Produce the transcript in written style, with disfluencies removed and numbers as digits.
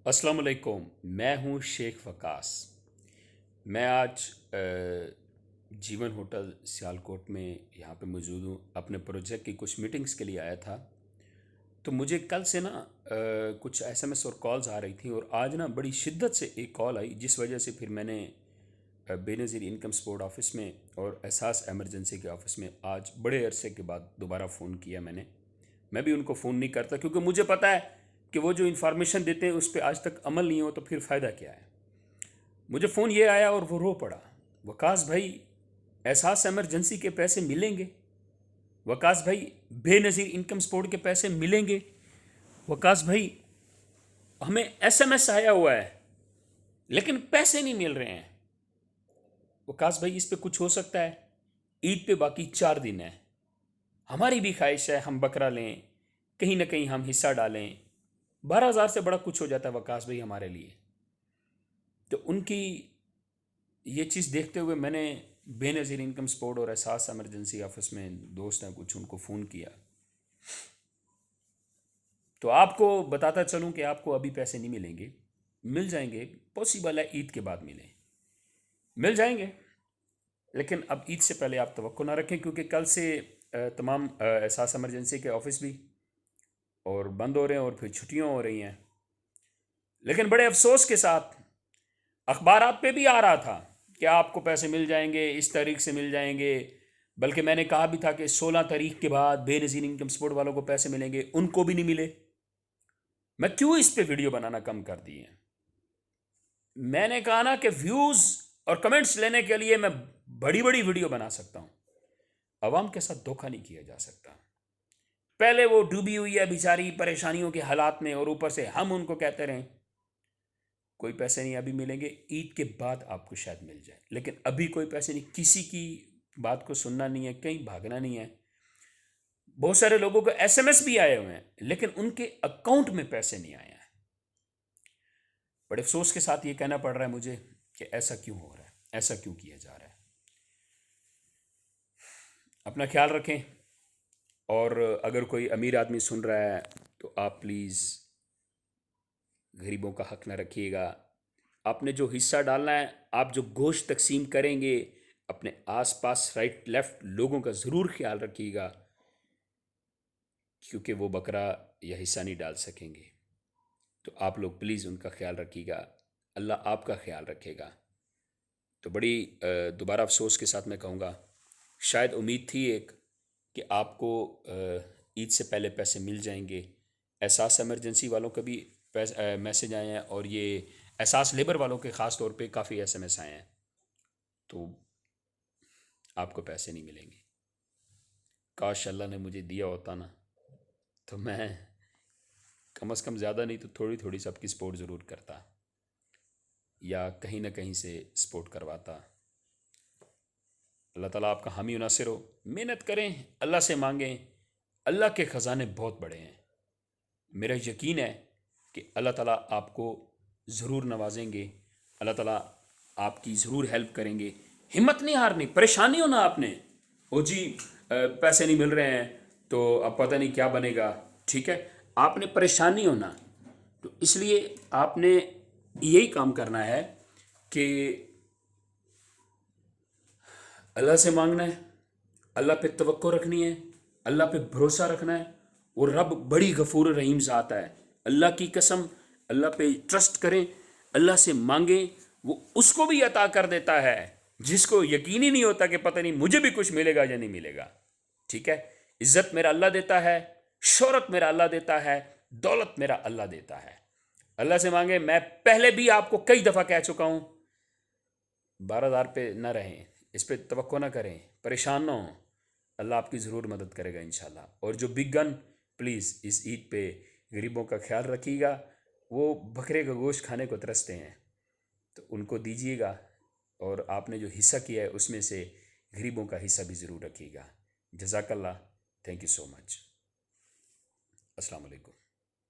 अस्सलाम वालेकुम। मैं हूँ शेख वकास। मैं आज जीवन होटल सियालकोट में यहाँ पे मौजूद हूँ। अपने प्रोजेक्ट की कुछ मीटिंग्स के लिए आया था। तो मुझे कल से ना कुछ एसएमएस और कॉल्स आ रही थी, और आज ना बड़ी शिद्दत से एक कॉल आई, जिस वजह से फिर मैंने बेनज़ीर इनकम सपोर्ट ऑफिस में और एहसास एमरजेंसी के ऑफिस में आज बड़े अरसे के बाद दोबारा फ़ोन किया मैंने। मैं भी उनको फ़ोन नहीं करता, क्योंकि मुझे पता है कि वो जो इन्फॉर्मेशन देते हैं उस पर आज तक अमल नहीं हो, तो फिर फ़ायदा क्या है। मुझे फ़ोन ये आया और वो रो पड़ा, वकास भाई एहसास एमरजेंसी के पैसे मिलेंगे, वकास भाई बेनज़ीर इनकम सपोर्ट के पैसे मिलेंगे, वकास भाई हमें एसएमएस आया हुआ है लेकिन पैसे नहीं मिल रहे हैं। वकास भाई इस पे कुछ हो सकता है? ईद पे बाकी 4 दिन है। हमारी भी ख्वाहिश है हम बकरा लें, कहीं ना कहीं हम हिस्सा डालें। 12,000 से बड़ा कुछ हो जाता है वकास भाई हमारे लिए। तो उनकी ये चीज़ देखते हुए मैंने बेनज़ीर इनकम सपोर्ट और एहसास एमरजेंसी ऑफिस में दोस्त हैं कुछ, उनको फ़ोन किया। तो आपको बताता चलूं कि आपको अभी पैसे नहीं मिलेंगे, मिल जाएंगे। पॉसिबल है ईद के बाद मिल जाएंगे, लेकिन अब ईद से पहले आप तवक्को ना रखें, क्योंकि कल से तमाम एहसास एमरजेंसी के ऑफिस भी और बंद हो रहे हैं और फिर छुट्टियां हो रही हैं। लेकिन बड़े अफसोस के साथ अखबारात पे भी आ रहा था कि आपको पैसे मिल जाएंगे, इस तारीख से मिल जाएंगे। बल्कि मैंने कहा भी था कि 16 तारीख के बाद बेनज़ीर इनकम सपोर्ट वालों को पैसे मिलेंगे, उनको भी नहीं मिले। मैं क्यों इस पे वीडियो बनाना कम कर दिए? मैंने कहा ना कि व्यूज़ और कमेंट्स लेने के लिए मैं बड़ी बड़ी वीडियो बना सकता हूँ, अवाम के साथ धोखा नहीं किया जा सकता। पहले वो डूबी हुई है बेचारी परेशानियों के हालात में, और ऊपर से हम उनको कहते रहें कोई पैसे नहीं अभी मिलेंगे, ईद के बाद आपको शायद मिल जाए। लेकिन अभी कोई पैसे नहीं, किसी की बात को सुनना नहीं है, कहीं भागना नहीं है। बहुत सारे लोगों को एसएमएस भी आए हुए हैं, लेकिन उनके अकाउंट में पैसे नहीं आए हैं। बड़े अफसोस के साथ ये कहना पड़ रहा है मुझे कि ऐसा क्यों हो रहा है, ऐसा क्यों किया जा रहा है। अपना ख्याल रखें, और अगर कोई अमीर आदमी सुन रहा है तो आप प्लीज़ गरीबों का हक न रखिएगा। आपने जो हिस्सा डालना है, आप जो गोश्त तकसीम करेंगे, अपने आसपास राइट लेफ्ट लोगों का ज़रूर ख्याल रखिएगा, क्योंकि वो बकरा या हिस्सा नहीं डाल सकेंगे। तो आप लोग प्लीज़ उनका ख्याल रखिएगा, अल्लाह आपका ख्याल रखेगा। तो बड़ी दोबारा अफसोस के साथ मैं कहूँगा, शायद उम्मीद थी एक कि आपको ईद से पहले पैसे मिल जाएंगे। एहसास एमरजेंसी वालों का भी मैसेज आए हैं, और ये एहसास लेबर वालों के ख़ास तौर पे काफ़ी एसएमएस आए हैं। तो आपको पैसे नहीं मिलेंगे। काश अल्लाह ने मुझे दिया होता ना, तो मैं कम से कम ज़्यादा नहीं तो थोड़ी थोड़ी सबकी सपोर्ट ज़रूर करता, या कहीं ना कहीं से सपोर्ट करवाता। अल्लाह ताला आपका हामी नासिर हो। मेहनत करें, अल्लाह से मांगें, अल्लाह के ख़जाने बहुत बड़े हैं। मेरा यकीन है कि अल्लाह ताला आपको ज़रूर नवाजेंगे, अल्लाह ताला आपकी ज़रूर हेल्प करेंगे। हिम्मत नहीं हारनी, परेशानी हो ना आपने, ओ जी पैसे नहीं मिल रहे हैं तो अब पता नहीं क्या बनेगा। ठीक है, आपने परेशानी होना, तो इसलिए आपने यही काम करना है कि अल्लाह से मांगना है, अल्लाह पे तवक्को रखनी है, अल्लाह पे भरोसा रखना है। वो रब बड़ी गफूर रहीम ज़ात है। अल्लाह की कसम, अल्लाह पे ट्रस्ट करें, अल्लाह से मांगें, वो उसको भी अता कर देता है जिसको यकीन ही नहीं होता कि पता नहीं मुझे भी कुछ मिलेगा या नहीं मिलेगा। ठीक है, इज़्ज़त मेरा अल्लाह देता है, शोहरत मेरा अल्लाह देता है, दौलत मेरा अल्लाह देता है। अल्लाह से मांगे। मैं पहले भी आपको कई दफ़ा कह चुका हूँ, 12,000 पे न रहें, इस पे तवक्को ना करें, परेशान ना हो। अल्लाह आपकी ज़रूर मदद करेगा इंशाल्लाह। और जो बिग गन, प्लीज़ इस ईद पे गरीबों का ख्याल रखिएगा। वो बकरे का गोश्त खाने को तरसते हैं, तो उनको दीजिएगा, और आपने जो हिस्सा किया है उसमें से गरीबों का हिस्सा भी ज़रूर रखिएगा। जज़ाकल्लाह, थैंक यू सो मच। अस्सलाम वालेकुम।